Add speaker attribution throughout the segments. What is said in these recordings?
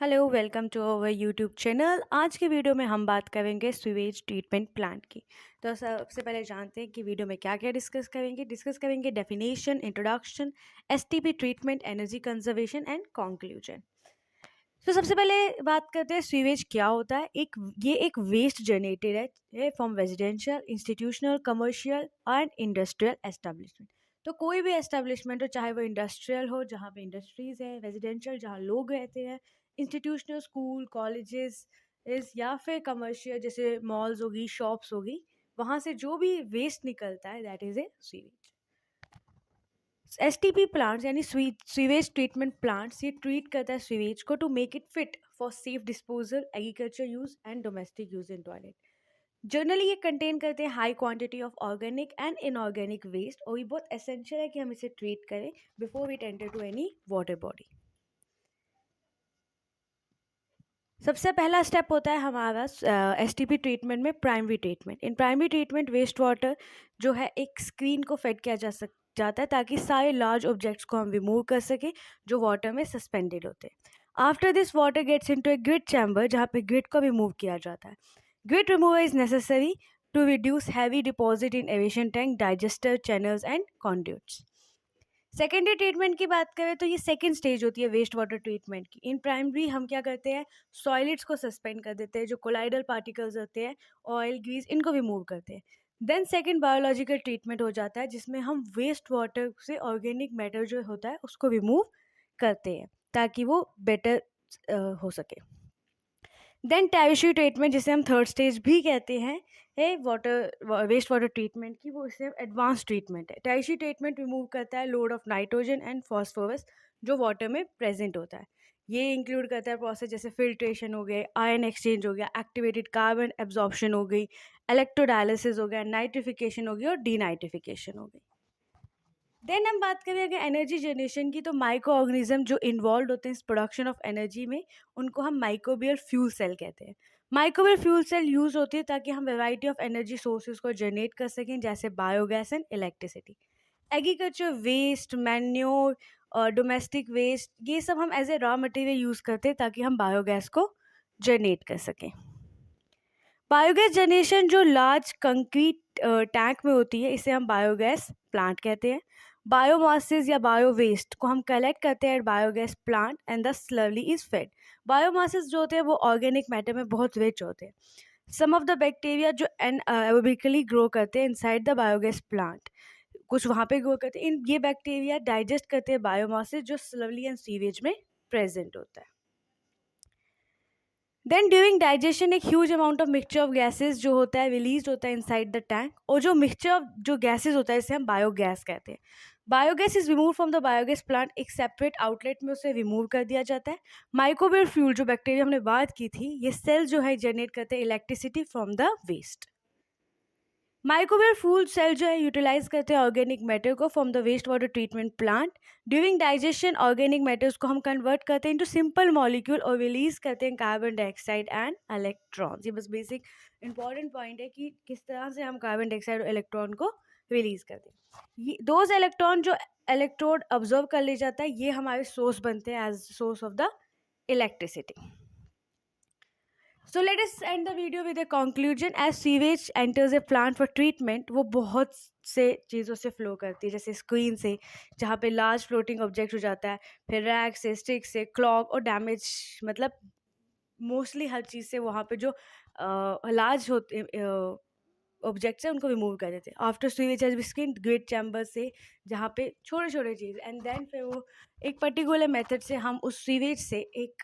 Speaker 1: Hello welcome to our YouTube channel. आज के video में हम बात करेंगे सीवेज ट्रीटमेंट प्लांट की। तो सबसे पहले जानते हैं कि वीडियो में क्या क्या डिस्कस करेंगे definition, introduction, STP treatment, energy conservation and conclusion. तो सबसे पहले बात करते हैं सीवेज क्या होता है। ये एक वेस्ट जनरेटेड है from residential, institutional, commercial and industrial establishment. तो कोई भी एस्टेब्लिशमेंट हो, चाहे वो इंडस्ट्रियल हो जहाँ पे इंडस्ट्रीज है, रेजिडेंशियल जहाँ लोग रहते हैं, इंस्टीट्यूशनल स्कूल कॉलेजेस इस, या फिर कमर्शियल जैसे मॉल्स होगी, शॉप्स होगी, वहाँ से जो भी वेस्ट निकलता है that is a sewage. STP plants यानी सीवेज ट्रीटमेंट प्लांट्स ये ट्रीट करता है सीवेज को to make it fit for safe disposal, agriculture use and domestic use in toilet. Generally ये कंटेन करते हैं high quantity of organic and inorganic waste, और ये बहुत एसेंशियल है कि हम इसे ट्रीट करें before we enter to any water body. सबसे पहला स्टेप होता है हमारा एसटीपी ट्रीटमेंट में primary treatment. In primary treatment waste water जो है एक स्क्रीन को फेड किया जाता है ताकि सारे लार्ज ऑब्जेक्ट्स को हम रिमूव कर सकें जो वाटर में सस्पेंडेड होते हैं। After this water gets into a grit chamber जहाँ पे ग्रिट को रिमूव किया जाता है। Grit remover is necessary to reduce heavy deposit in aviation tank, digester, channels and conduits. Secondary treatment की बात करें तो ये सेकेंड स्टेज होती है वेस्ट वाटर ट्रीटमेंट की। इन प्राइमरी हम क्या करते हैं, सॉलिड्स को सस्पेंड कर देते हैं, जो कोलाइडल पार्टिकल्स होते हैं, ऑयल, ग्रीस, इनको रिमूव करते हैं। देन सेकेंड बायोलॉजिकल ट्रीटमेंट हो जाता है जिसमें हम वेस्ट वाटर से ऑर्गेनिक मैटर जो होता है उसको रिमूव करते हैं ताकि वो बेटर हो सके। देन टैरिशरी ट्रीटमेंट जिसे हम थर्ड स्टेज भी कहते हैं है वाटर वेस्ट वाटर ट्रीटमेंट की, वो इससे एडवांस ट्रीटमेंट है। टैरिशरी ट्रीटमेंट रिमूव करता है load of nitrogen and phosphorus जो वाटर में प्रेजेंट होता है। ये इंक्लूड करता है प्रोसेस जैसे फिल्ट्रेशन हो गए, आयन एक्सचेंज हो गया, एक्टिवेटेड कार्बन एब्जॉर्प्शन हो गई, इलेक्ट्रोडायलिसिस हो गया, नाइट्रिफिकेशन हो गई और डीनाइट्रिफिकेशन हो गई। देन हम बात करें अगर एनर्जी जनरेशन की, तो माइक्रो ऑर्गेनिज्म जो इन्वॉल्व होते हैं इस प्रोडक्शन ऑफ एनर्जी में उनको हम माइक्रोबियल फ्यूल सेल कहते हैं। माइक्रोबियल फ्यूल सेल यूज होती है ताकि हम वेराइटी ऑफ एनर्जी सोर्सेज को जनरेट कर सकें जैसे biogas and electricity. Agriculture waste, manure और डोमेस्टिक वेस्ट, ये सब हम as a raw material use करते हैं ताकि हम बायोगैस को जनरेट कर सकें। बायोगैस जनरेशन जो लार्ज कंक्रीट टैंक में होती है इसे हम बायोगैस प्लांट कहते हैं। बायोमासेस या बायो वेस्ट को हम कलेक्ट करते हैं biogas plant and the slurry is fed. Biomasses जो होते हैं वो ऑर्गेनिक मैटर में बहुत रिच होते हैं। सम ऑफ द बैक्टीरिया जो एनारोबिकली ग्रो करते हैं इनसाइड द बायोगैस प्लांट, कुछ वहाँ पे ग्रो करते हैं। इन ये बैक्टीरिया डाइजेस्ट करते हैं बायोमासेस जो स्लरली एंड सीवेज में प्रेजेंट होता है। देन ड्यूरिंग डाइजेशन एक huge amount of mixture of gases जो होता है रिलीज होता है इनसाइड द टैंक, और जो मिक्सचर ऑफ जो गैसेज होता है इसे हम बायोगैस कहते हैं। Biogas is remove from the biogas plant, एक सेपरेट आउटलेट में उसे रिमूव कर दिया जाता है। माइक्रोबियल फ्यूल जो बैक्टीरिया हमने बात की थी, ये सेल जो है जनरेट करते हैं electricity from the waste. Microwave food cell जो है यूटिलाइज करते हैं ऑर्गेनिक मैटर को from the waste water treatment plant. During digestion organic matters को हम कन्वर्ट करते हैं इनटू सिंपल मॉलिक्यूल और रिलीज करते हैं कार्बन डाइऑक्साइड एंड इलेक्ट्रॉन्स। ये बस बेसिक इंपॉर्टेंट पॉइंट है कि किस तरह से हम कार्बन डाइऑक्साइड और इलेक्ट्रॉन को रिलीज करते हैं। ये दोज इलेक्ट्रॉन जो इलेक्ट्रोड ऑब्जर्व कर ले जाता है ये हमारे सोर्स बनते हैं as source of the electricity. So let us end the video with a conclusion. As sewage enters a plant for treatment, वो बहुत से चीज़ों से फ्लो करती है, जैसे स्क्रीन से जहाँ पे लार्ज फ्लोटिंग ऑब्जेक्ट हो जाता है, फिर रैक से, स्टिक से, क्लॉग और डैमेज, मतलब मोस्टली हर चीज़ से वहाँ पे जो लार्ज होते ऑब्जेक्ट्स हैं उनको रिमूव कर देते हैं। After sewage has screen great chamber से जहाँ पे छोटे छोटे चीज़, एंड देन फिर वो एक पर्टिकुलर मेथड से हम उस सीवेज से एक,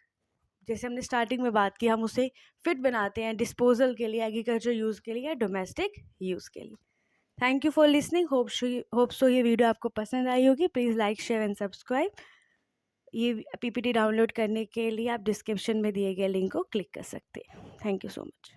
Speaker 1: जैसे हमने स्टार्टिंग में बात की, हम उसे फिट बनाते हैं डिस्पोजल के लिए, एग्रीकल्चर यूज़ के लिए या डोमेस्टिक यूज़ के लिए। Thank you for listening. Hope so ये वीडियो आपको पसंद आई होगी। Please like, share and subscribe. ये पीपीटी डाउनलोड करने के लिए आप डिस्क्रिप्शन में दिए गए लिंक को क्लिक कर सकते हैं। Thank you so much.